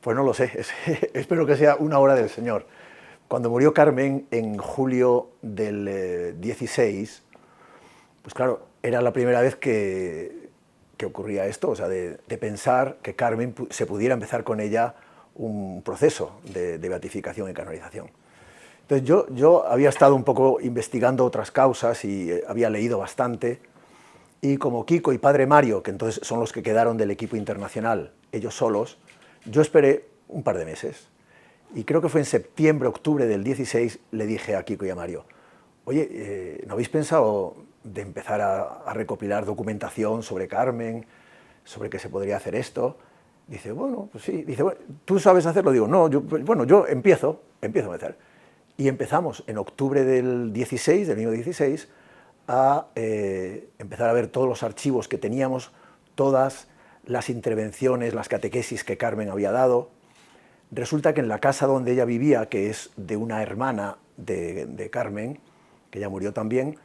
Pues no lo sé, espero que sea una obra del Señor. Cuando murió Carmen en julio del 16, pues claro, era la primera vez que ocurría esto, o sea, de pensar que Carmen se pudiera empezar con ella un proceso de beatificación y canonización. Entonces yo había estado un poco investigando otras causas y había leído bastante, y como Kiko y Padre Mario, que entonces son los que quedaron del equipo internacional, ellos solos, yo esperé un par de meses. Y creo que fue en septiembre, octubre del 16, le dije a Kiko y a Mario, oye, ¿no habéis pensado de empezar a recopilar documentación sobre Carmen, sobre que se podría hacer esto? Dice, bueno, pues sí. Dice, bueno, ¿tú sabes hacerlo? Digo, no, yo empiezo a hacer. Y empezamos en octubre del 16, del año 16, a empezar a ver todos los archivos que teníamos, todas las intervenciones, las catequesis que Carmen había dado. Resulta que en la casa donde ella vivía, que es de una hermana de Carmen, que ya murió también,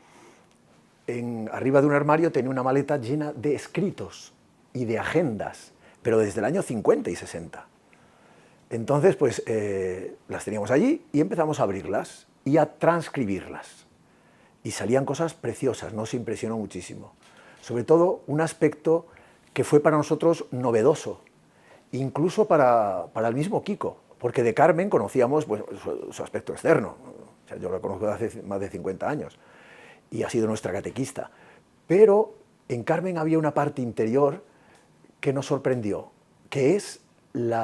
arriba de un armario tenía una maleta llena de escritos y de agendas, pero desde el año 50 y 60. Entonces, pues las teníamos allí y empezamos a abrirlas y a transcribirlas. Y salían cosas preciosas, nos impresionó muchísimo. Sobre todo un aspecto que fue para nosotros novedoso, incluso para el mismo Kiko, porque de Carmen conocíamos pues, su aspecto externo. O sea, yo la conozco desde hace más de 50 años y ha sido nuestra catequista. Pero en Carmen había una parte interior que nos sorprendió, que es el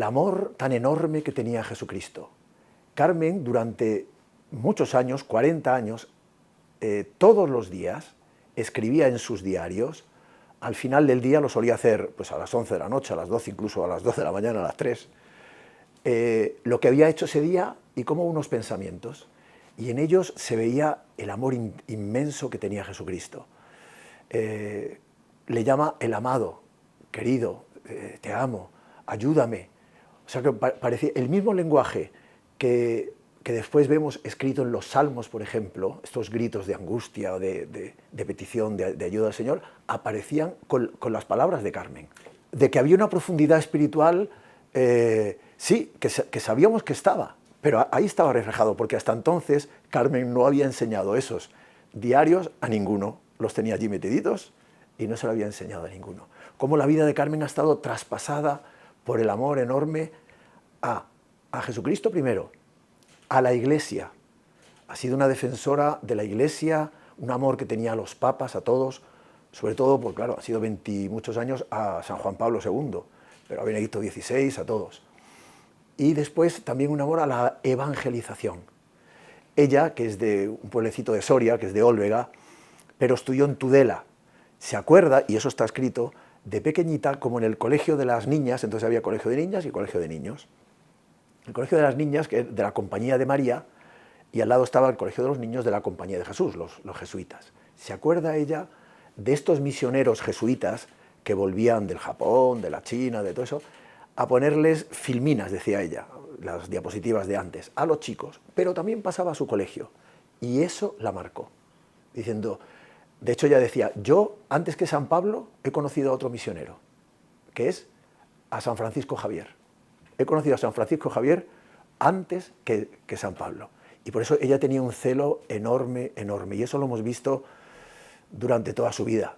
amor tan enorme que tenía Jesucristo. Carmen, durante muchos años, 40 años, todos los días, escribía en sus diarios. Al final del día lo solía hacer pues, a las 11 de la noche, a las 12, incluso a las 12 de la mañana, a las 3, lo que había hecho ese día y como unos pensamientos. Y en ellos se veía el amor inmenso que tenía Jesucristo. Le llama el amado, querido, te amo, ayúdame. O sea que parecía el mismo lenguaje que después vemos escrito en los Salmos, por ejemplo, estos gritos de angustia o de petición de ayuda al Señor, aparecían con las palabras de Carmen. De que había una profundidad espiritual, sí, que sabíamos que estaba, pero ahí estaba reflejado, porque hasta entonces Carmen no había enseñado esos diarios a ninguno, los tenía allí metiditos y no se lo había enseñado a ninguno. Cómo la vida de Carmen ha estado traspasada por el amor enorme a Jesucristo primero, a la Iglesia. Ha sido una defensora de la Iglesia, un amor que tenía a los papas, a todos, sobre todo, pues claro, ha sido 20 muchos años a San Juan Pablo II, pero a Benedicto XVI, a todos. Y después también un amor a la evangelización. Ella, que es de un pueblecito de Soria, que es de Olvega, pero estudió en Tudela. Se acuerda, y eso está escrito, de pequeñita, como en el colegio de las niñas, entonces había colegio de niñas y colegio de niños. El colegio de las niñas, que es de la Compañía de María, y al lado estaba el colegio de los niños de la Compañía de Jesús, los jesuitas. ¿Se acuerda ella de estos misioneros jesuitas que volvían del Japón, de la China, de todo eso, a ponerles filminas, decía ella, las diapositivas de antes, a los chicos, pero también pasaba a su colegio? Y eso la marcó, diciendo, de hecho ella decía, yo antes que San Pablo he conocido a otro misionero, que es a San Francisco Javier. He conocido a San Francisco Javier antes que San Pablo. Y por eso ella tenía un celo enorme, enorme. Y eso lo hemos visto durante toda su vida.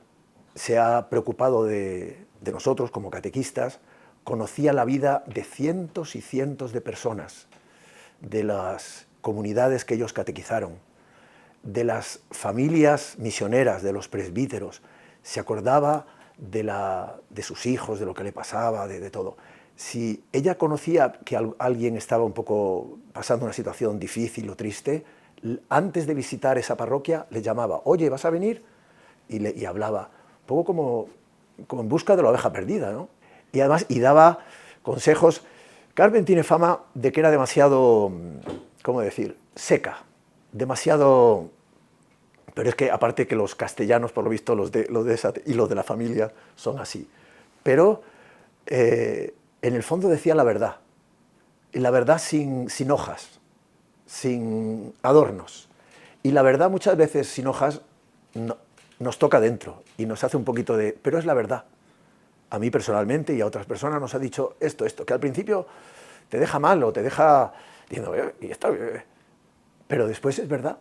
Se ha preocupado de nosotros como catequistas, conocía la vida de cientos y cientos de personas, de las comunidades que ellos catequizaron, de las familias misioneras, de los presbíteros. Se acordaba de sus hijos, de lo que le pasaba, de todo. Si ella conocía que alguien estaba un poco pasando una situación difícil o triste, antes de visitar esa parroquia le llamaba, oye, ¿vas a venir? Y hablaba, un poco como en busca de la oveja perdida, ¿no? Y además, y daba consejos. Carmen tiene fama de que era demasiado, ¿cómo decir?, seca, demasiado. Pero es que aparte que los castellanos, por lo visto, los de esa, y los de la familia son así. Pero en el fondo decía la verdad, y la verdad sin hojas, sin adornos. Y la verdad muchas veces sin hojas nos toca dentro y nos hace un poquito de... Pero es la verdad. a mí personalmente y a otras personas nos ha dicho esto, que al principio te deja mal o te deja diciendo, y esto, pero después es verdad.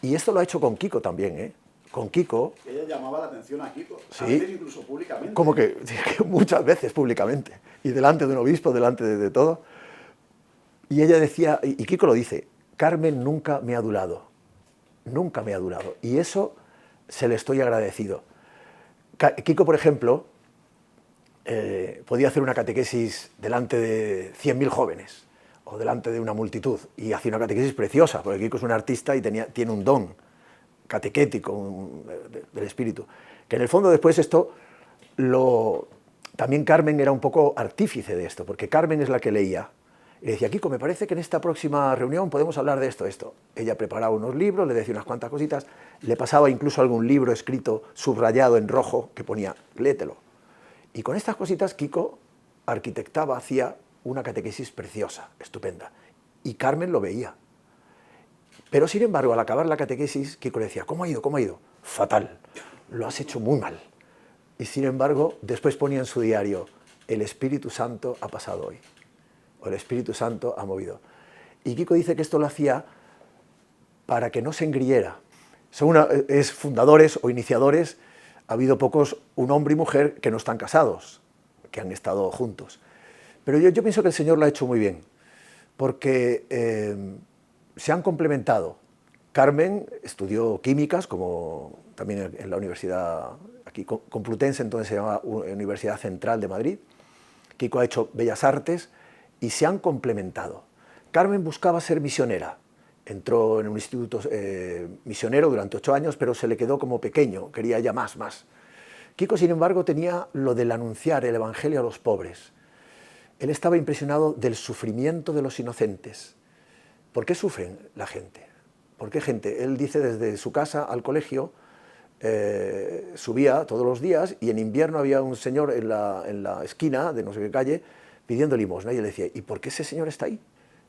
Y esto lo ha hecho con Kiko también, ¿eh? Con Kiko. Ella llamaba la atención a Kiko, Sí, a veces incluso públicamente. Como que muchas veces públicamente, y delante de un obispo, delante de todo. Y ella decía, y Kiko lo dice, Carmen nunca me ha adulado, nunca me ha adulado. Y eso se le estoy agradecido. Kiko, por ejemplo, podía hacer una catequesis delante de 100.000 jóvenes o delante de una multitud y hacía una catequesis preciosa, porque Kiko es un artista y tiene un don catequético del espíritu, que en el fondo después esto también Carmen era un poco artífice de esto, porque Carmen es la que leía y le decía, Kiko, me parece que en esta próxima reunión podemos hablar de esto. Ella preparaba unos libros, le decía unas cuantas cositas, le pasaba incluso algún libro escrito, subrayado en rojo, que ponía, léetelo. Y con estas cositas Kiko arquitectaba, hacía una catequesis preciosa, estupenda. Y Carmen lo veía. Pero sin embargo, al acabar la catequesis, Kiko le decía, ¿cómo ha ido? ¿Cómo ha ido? Fatal, lo has hecho muy mal. Y sin embargo, después ponía en su diario, el Espíritu Santo ha pasado hoy. O el Espíritu Santo ha movido. Y Kiko dice que esto lo hacía para que no se engriera. Es fundadores o iniciadores. Ha habido pocos, un hombre y mujer, que no están casados, que han estado juntos. Pero yo pienso que el Señor lo ha hecho muy bien, porque se han complementado. Carmen estudió químicas, como también en la universidad, aquí Complutense, entonces se llama Universidad Central de Madrid. Kiko ha hecho Bellas Artes y se han complementado. Carmen buscaba ser misionera. Entró en un instituto misionero durante 8 años, pero se le quedó como pequeño, quería ya más. Kiko, sin embargo, tenía lo del anunciar el evangelio a los pobres. Él estaba impresionado del sufrimiento de los inocentes. ¿Por qué sufren la gente? ¿Por qué gente? Él dice desde su casa al colegio, subía todos los días y en invierno había un señor en la esquina de no sé qué calle pidiendo limosna y él decía, ¿y por qué ese señor está ahí?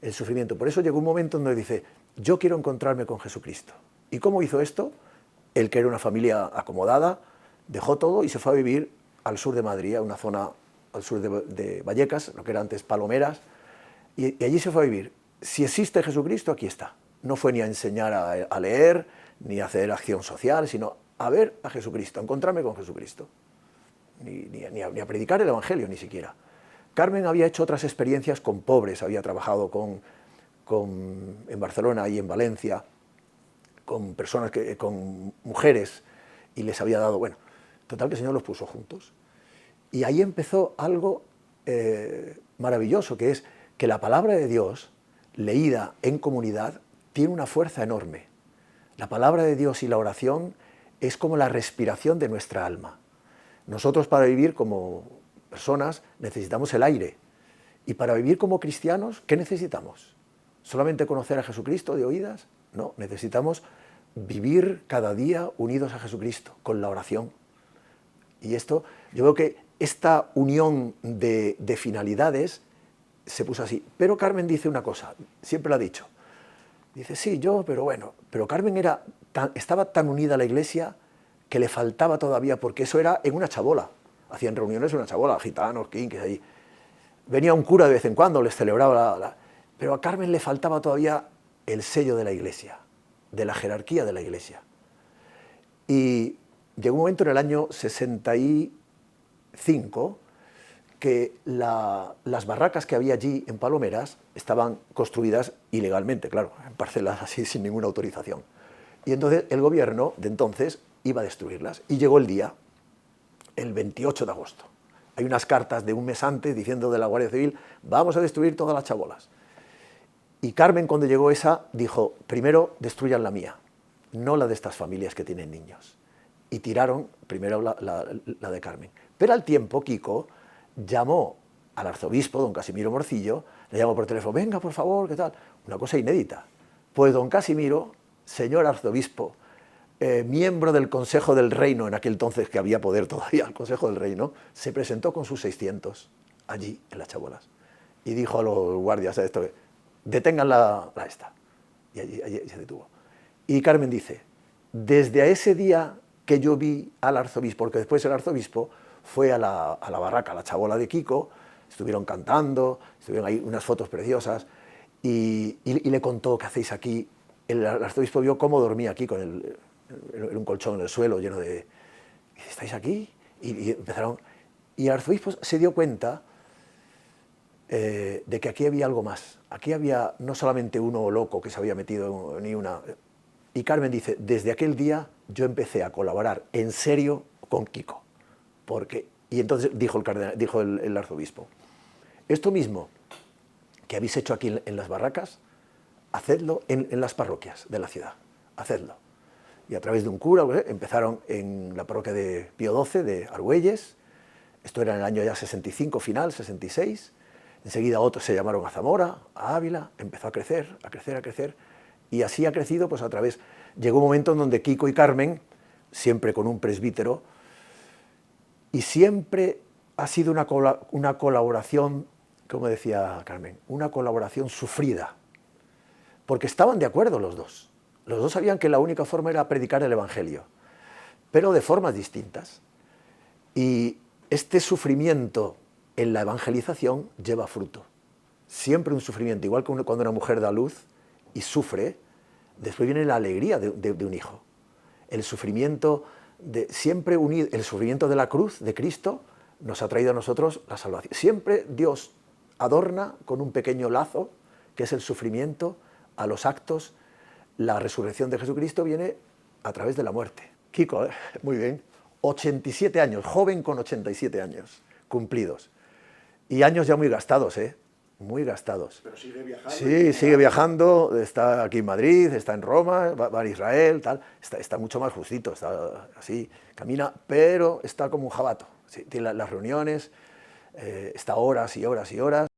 El sufrimiento. Por eso llegó un momento donde dice, yo quiero encontrarme con Jesucristo. ¿Y cómo hizo esto? Él, que era una familia acomodada, dejó todo y se fue a vivir al sur de Madrid, a una zona al sur de Vallecas, lo que era antes Palomeras, y allí se fue a vivir. Si existe Jesucristo, aquí está. No fue ni a enseñar a leer, ni a hacer acción social, sino a ver a Jesucristo, a encontrarme con Jesucristo. Ni a predicar el Evangelio, ni siquiera. Carmen había hecho otras experiencias con pobres, había trabajado en Barcelona y en Valencia, con personas, con mujeres, y les había dado, bueno, total que el Señor los puso juntos. Y ahí empezó algo maravilloso, que es que la palabra de Dios, leída en comunidad, tiene una fuerza enorme. La palabra de Dios y la oración es como la respiración de nuestra alma. Nosotros, para vivir como personas, necesitamos el aire. Y para vivir como cristianos, ¿qué necesitamos? ¿Solamente conocer a Jesucristo de oídas? No, necesitamos vivir cada día unidos a Jesucristo, con la oración. Y esto, yo veo que esta unión de finalidades se puso así. Pero Carmen dice una cosa, siempre lo ha dicho. Dice, sí, pero bueno, pero Carmen estaba tan unida a la iglesia que le faltaba todavía, porque eso era en una chabola. Hacían reuniones en una chabola, gitanos, quinques, allí. Venía un cura de vez en cuando, les celebraba pero a Carmen le faltaba todavía el sello de la iglesia, de la jerarquía de la iglesia. Y llegó un momento en el año 65 que las barracas que había allí en Palomeras estaban construidas ilegalmente, claro, en parcelas así sin ninguna autorización. Y entonces el gobierno de entonces iba a destruirlas. Y llegó el día, el 28 de agosto. Hay unas cartas de un mes antes diciendo de la Guardia Civil, vamos a destruir todas las chabolas. Y Carmen, cuando llegó esa, dijo, primero destruyan la mía, no la de estas familias que tienen niños. Y tiraron primero la de Carmen. Pero al tiempo, Kiko llamó al arzobispo, don Casimiro Morcillo, le llamó por teléfono, venga, por favor, ¿qué tal? Una cosa inédita. Pues don Casimiro, señor arzobispo, miembro del Consejo del Reino, en aquel entonces que había poder todavía, el Consejo del Reino, se presentó con sus 600 allí en las chabolas. Y dijo a los guardias, detengan la esta. Y allí se detuvo. Y Carmen dice, desde ese día que yo vi al arzobispo, porque después el arzobispo fue a la barraca, a la chabola de Kiko, estuvieron cantando, estuvieron ahí unas fotos preciosas, y le contó: ¿qué hacéis aquí? El arzobispo vio cómo dormía aquí en un colchón en el suelo lleno de... Y dice: ¿estáis aquí? Y empezaron... Y el arzobispo se dio cuenta de que aquí había algo más. Aquí había no solamente uno loco que se había metido ni una... Y Carmen dice: desde aquel día yo empecé a colaborar en serio con Kiko. Y entonces dijo el arzobispo: esto mismo que habéis hecho aquí en las barracas, hacedlo en las parroquias de la ciudad, hacedlo. Y a través de un cura empezaron en la parroquia de Pío XII, de Argüelles. Esto era en el año ya 65, final, 66. Enseguida otros se llamaron a Zamora, a Ávila, empezó a crecer, a crecer, a crecer. Y así ha crecido, pues a través... Llegó un momento en donde Kiko y Carmen, siempre con un presbítero, y siempre ha sido una colaboración, como decía Carmen, una colaboración sufrida, porque estaban de acuerdo los dos. Los dos sabían que la única forma era predicar el Evangelio, pero de formas distintas. Y este sufrimiento en la evangelización lleva fruto. Siempre un sufrimiento, igual que cuando una mujer da luz y sufre, después viene la alegría de un hijo. El sufrimiento siempre unido, el sufrimiento de la cruz de Cristo nos ha traído a nosotros la salvación. Siempre Dios adorna con un pequeño lazo, que es el sufrimiento, a los actos. La resurrección de Jesucristo viene a través de la muerte. Kiko, muy bien, 87 años, joven con 87 años cumplidos. Y años ya muy gastados, muy gastados. Pero sigue viajando. Sí, sigue viajando, está aquí en Madrid, está en Roma, va a Israel, tal. Está mucho más justito, está así, camina, pero está como un jabato. Sí, tiene las reuniones, está horas y horas y horas.